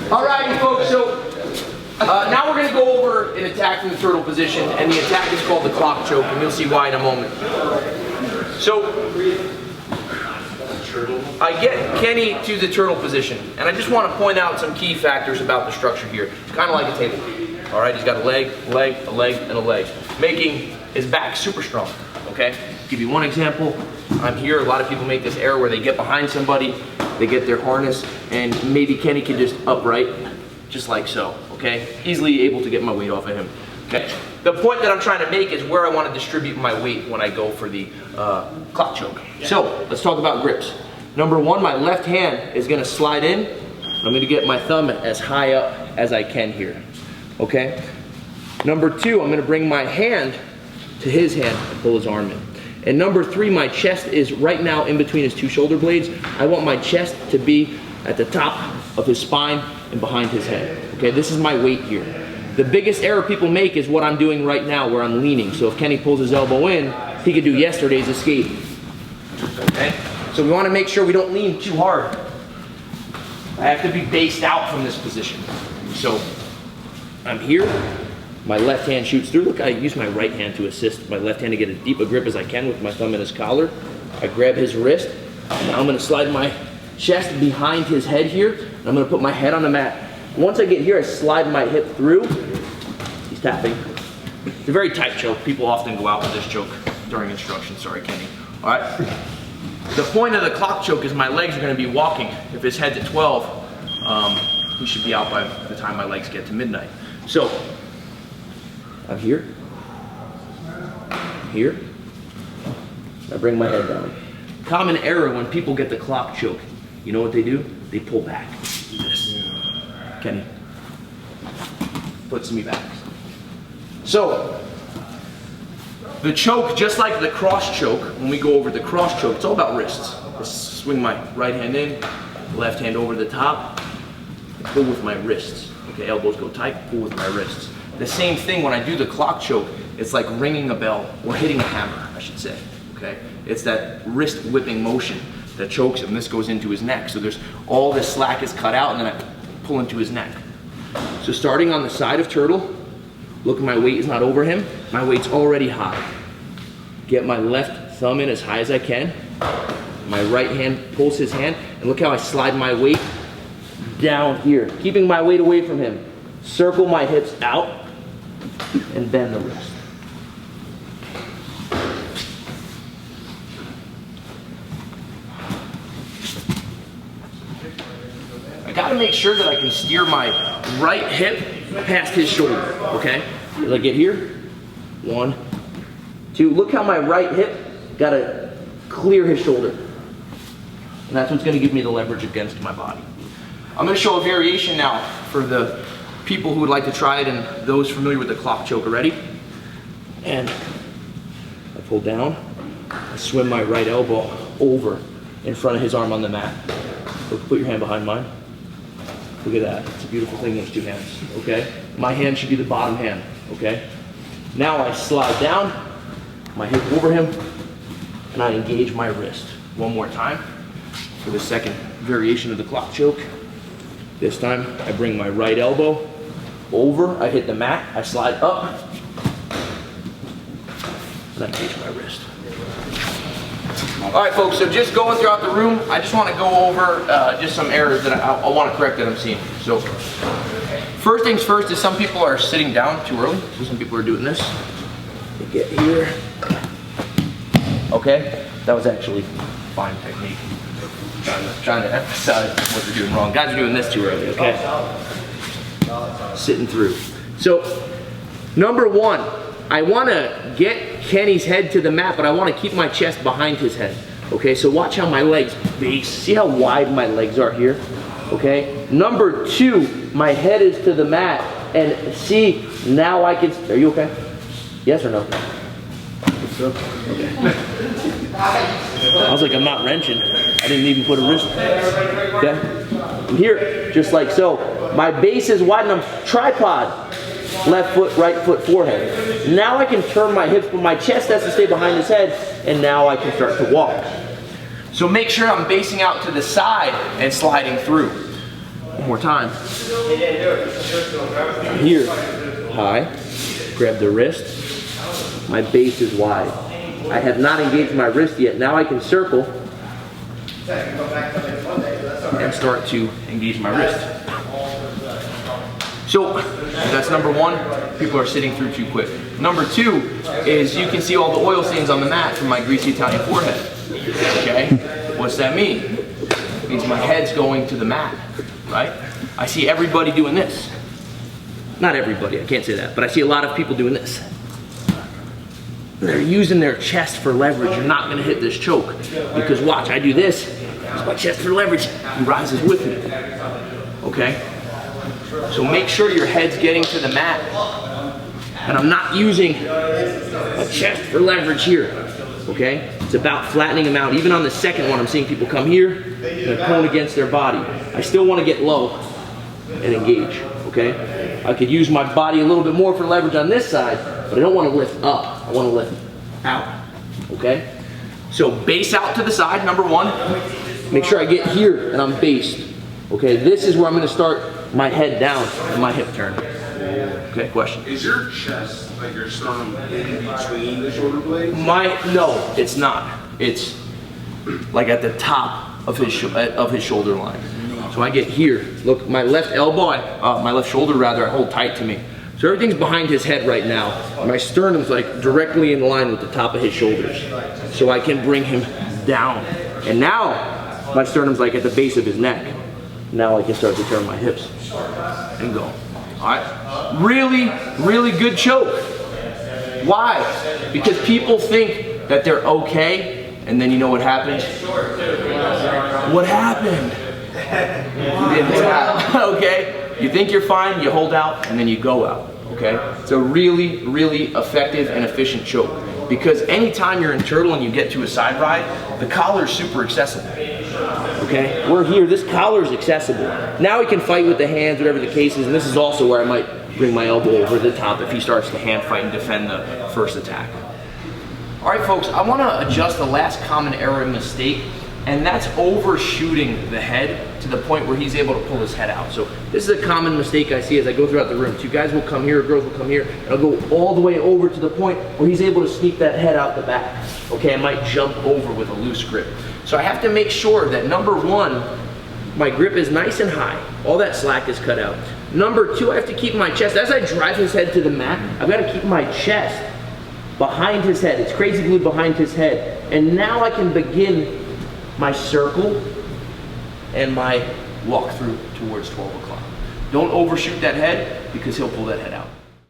Alrighty, folks, so now we're going to go over an attack from the turtle position, and the attack is called the clock choke, and you'll see why in a moment. So, I get Kenny to the turtle position, and I just want to point out some key factors about the structure here. It's kind of like a table. Alright, he's got a leg, a leg, a leg, and a leg, making his back super strong. Okay? Give you one example. I'm here. A lot of people make this error where they get behind somebody, they get their harness, and maybe Kenny can just upright, just like so. Okay? Easily able to get my weight off of him. Okay? The point that I'm trying to make is where I want to distribute my weight when I go for the clock choke. So, let's talk about grips. Number one, my left hand is going to slide in. I'm going to get my thumb as high up as I can here. Okay? Number two, I'm going to bring my hand to his hand and pull his arm in. And number three, my chest is right now in between his two shoulder blades. I want my chest to be at the top of his spine and behind his head. Okay, this is my weight here. The biggest error people make is what I'm doing right now where I'm leaning. So if Kenny pulls his elbow in, he could do yesterday's escape. Okay? So we want to make sure we don't lean too hard. I have to be based out from this position. So I'm here, my left hand shoots through. Look, I use my right hand to assist my left hand to get as deep a grip as I can with my thumb in his collar. I grab his wrist. Now I'm going to slide my chest behind his head here. And I'm going to put my head on the mat. Once I get here, I slide my hip through. He's tapping. It's a very tight choke. People often go out with this choke during instruction. Sorry, Kenny. All right. The point of the clock choke is my legs are going to be walking. If his head's at 12, he should be out by the time my legs get to midnight. So, I'm here, here, I bring my head down. Common error when people get the clock choke, you know what they do? They pull back. Do this. Kenny puts me back. So, the choke, just like the cross choke, when we go over the cross choke, it's all about wrists. I swing my right hand in, left hand over the top, pull with my wrists. Okay, elbows go tight, pull with my wrists. The same thing when I do the clock choke, it's like ringing a bell, or hitting a hammer, I should say, okay? It's that wrist whipping motion that chokes him. This goes into his neck. So there's all this slack is cut out and then I pull into his neck. So starting on the side of turtle, look, my weight is not over him, my weight's already high. Get my left thumb in as high as I can. My right hand pulls his hand, and look how I slide my weight down here, keeping my weight away from him. Circle my hips out and bend the wrist. I gotta make sure that I can steer my right hip past his shoulder, okay? As I get here, 1, 2, look how my right hip gotta clear his shoulder. And that's what's gonna give me the leverage against my body. I'm going to show a variation now for the people who would like to try it and those familiar with the clock choke already. And I pull down, I swim my right elbow over in front of his arm on the mat. Look, put your hand behind mine. Look at that. It's a beautiful thing, those two hands, okay? My hand should be the bottom hand, okay? Now I slide down, my hip over him, and I engage my wrist. One more time for the second variation of the clock choke. This time, I bring my right elbow over, I hit the mat, I slide up, and I engage my wrist. All right, folks, so just going throughout the room, I just want to go over just some errors that I want to correct that I'm seeing. So, first things first is some people are sitting down too early, so some people are doing this. They get here. Okay, that was actually fine technique. Trying to emphasize what they're doing wrong. Guys are doing this too early, okay? Sitting through. So, number one, I want to get Kenny's head to the mat, but I want to keep my chest behind his head. Okay, so watch how my legs base. See how wide my legs are here? Okay? Number two, my head is to the mat, and see, now I can, are you okay? Yes or no? Okay. I was like, I'm not wrenching. I didn't even put a wrist. Okay? I'm here, just like so. My base is wide and I'm tripod. Left foot, right foot, forehead. Now I can turn my hips, but my chest has to stay behind his head, and now I can start to walk. So make sure I'm basing out to the side and sliding through. more time. Here, high, grab the wrist. My base is wide. I have not engaged my wrist yet. Now I can circle and start to engage my wrist. So that's number one. People are sitting through too quick. Number two is you can see all the oil stains on the mat from my greasy Italian forehead. Okay? What's that mean? It means my head's going to the mat, right? I see everybody doing this. Not everybody, I can't say that, but I see a lot of people doing this. They're using their chest for leverage. You're not gonna hit this choke. Because watch, I do this, use my chest for leverage, he rises with me. Okay? So make sure your head's getting to the mat. And I'm not using a chest for leverage here. Okay? It's about flattening them out. Even on the second one, I'm seeing people come here and prone against their body. I still want to get low and engage. Okay? I could use my body a little bit more for leverage on this side, but I don't want to lift up. I want to lift out. Okay? So base out to the side, number one. Make sure I get here and I'm based. Okay? This is where I'm going to start my head down and my hip turn. Okay, question. Is your chest, like your sternum, in between the shoulder blades? No, it's not. It's like at the top of his shoulder line. So I get here. Look, my left elbow, my left shoulder rather, I hold tight to me. So everything's behind his head right now. My sternum's like directly in line with the top of his shoulders. So I can bring him down. And now my sternum's like at the base of his neck. Now I can start to turn my hips and go. All right, really, really good choke. Why? Because people think that they're okay, and then you know what happens? What happened? Okay? You think you're fine, you hold out, and then you go out. Okay? It's a really, really effective and efficient choke. Because anytime you're in turtle and you get to a side ride, the collar is super accessible. Okay, we're here, this collar is accessible. Now he can fight with the hands, whatever the case is, and this is also where I might bring my elbow over the top if he starts to hand fight and defend the first attack. All right, folks, I want to adjust the last common error and mistake, and that's overshooting the head to the point where he's able to pull his head out. So this is a common mistake I see as I go throughout the room. Two guys will come here, girls will come here, and I'll go all the way over to the point where he's able to sneak that head out the back. Okay, I might jump over with a loose grip. So I have to make sure that number one, my grip is nice and high. All that slack is cut out. Number two, I have to keep my chest. As I drive his head to the mat, I've got to keep my chest behind his head. It's crazy glued behind his head. And now I can begin my circle and my walk through towards 12 o'clock. Don't overshoot that head because he'll pull that head out.